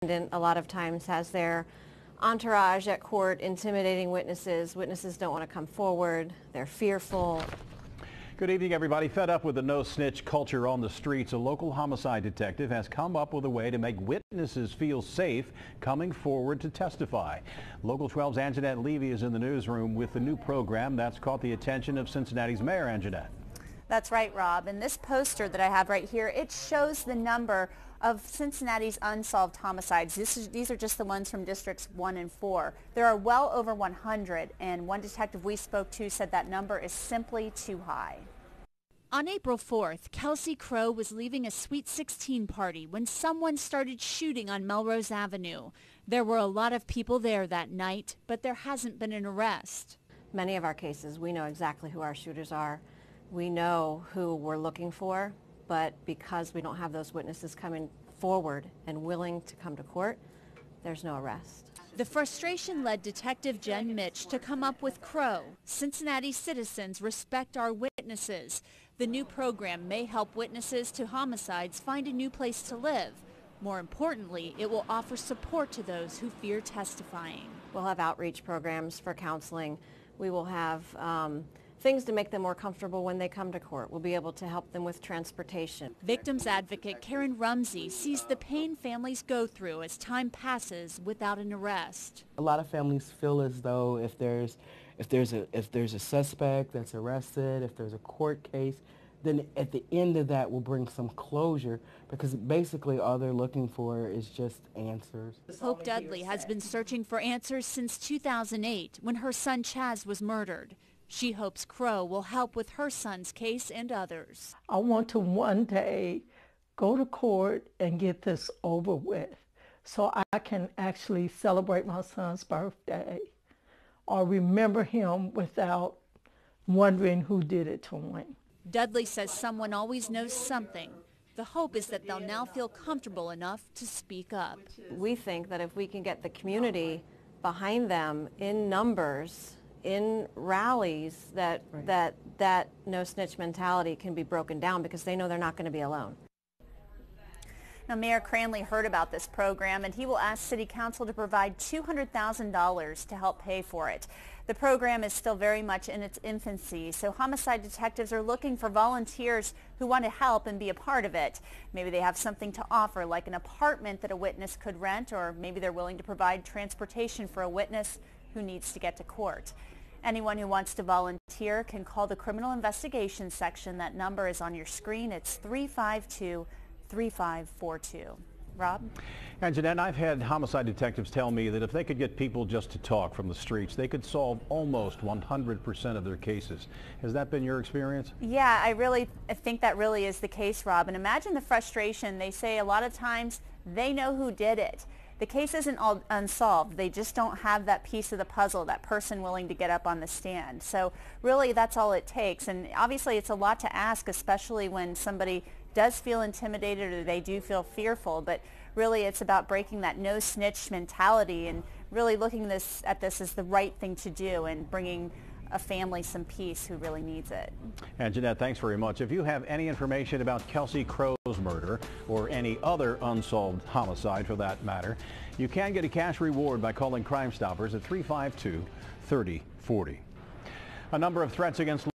A lot of times has their entourage at court intimidating witnesses. Witnesses don't want to come forward. They're fearful. Good evening, everybody. Fed up with the no-snitch culture on the streets, a local homicide detective has come up with a way to make witnesses feel safe coming forward to testify. Local 12's Anjanette Levy is in the newsroom with the new program that's caught the attention of Cincinnati's mayor, Anjanette. That's right, Rob. And this poster that I have right here, it shows the number of Cincinnati's unsolved homicides. These are just the ones from districts 1 and 4. There are well over 100, and one detective we spoke to said that number is simply too high. On April 4th, Kelsey Crow was leaving a Sweet 16 party when someone started shooting on Melrose Avenue. There were a lot of people there that night, but there hasn't been an arrest. Many of our cases, we know exactly who our shooters are. We know who we're looking for, but because we don't have those witnesses coming forward and willing to come to court, there's no arrest. The frustration led Detective Jen Mitch to come up with Crow. Cincinnati citizens respect our witnesses. The new program may help witnesses to homicides find a new place to live. More importantly, it will offer support to those who fear testifying. We'll have outreach programs for counseling. We will have things to make them more comfortable when they come to court. We'll be able to help them with transportation. Victims advocate Karen Rumsey sees the pain families go through as time passes without an arrest. A lot of families feel as though if there's a suspect that's arrested, if there's a court case, then at the end of that will bring some closure, because basically all they're looking for is just answers. Hope Dudley has been searching for answers since 2008 when her son Chaz was murdered. She hopes Crow will help with her son's case and others. I want to one day go to court and get this over with so I can actually celebrate my son's birthday or remember him without wondering who did it to him. Dudley says someone always knows something. The hope is that they'll now feel comfortable enough to speak up. We think that if we can get the community behind them in numbers, in rallies, that no snitch mentality can be broken down, because they know they're not going to be alone. Now, Mayor Cranley heard about this program, and he will ask City Council to provide $200,000 to help pay for it. The program is still very much in its infancy, so homicide detectives are looking for volunteers who want to help and be a part of it. Maybe they have something to offer, like an apartment that a witness could rent, or maybe they're willing to provide transportation for a witness who needs to get to court. Anyone who wants to volunteer can call the Criminal Investigation Section. That number is on your screen. It's 352-3542. Rob? And Jeanette, I've had homicide detectives tell me that if they could get people just to talk from the streets, they could solve almost 100% of their cases. Has that been your experience? Yeah, I think that really is the case, Rob. And imagine the frustration. They say a lot of times they know who did it. The case isn't all unsolved. They just don't have that piece of the puzzle, that person willing to get up on the stand. So really that's all it takes. And obviously it's a lot to ask, especially when somebody does feel intimidated or they do feel fearful. But really it's about breaking that no snitch mentality and really looking at this as the right thing to do and bringing a family some peace who really needs it. And Jeanette, thanks very much. If you have any information about Kelsey Crow's murder or any other unsolved homicide for that matter, you can get a cash reward by calling Crime Stoppers at 352-3040. A number of threats against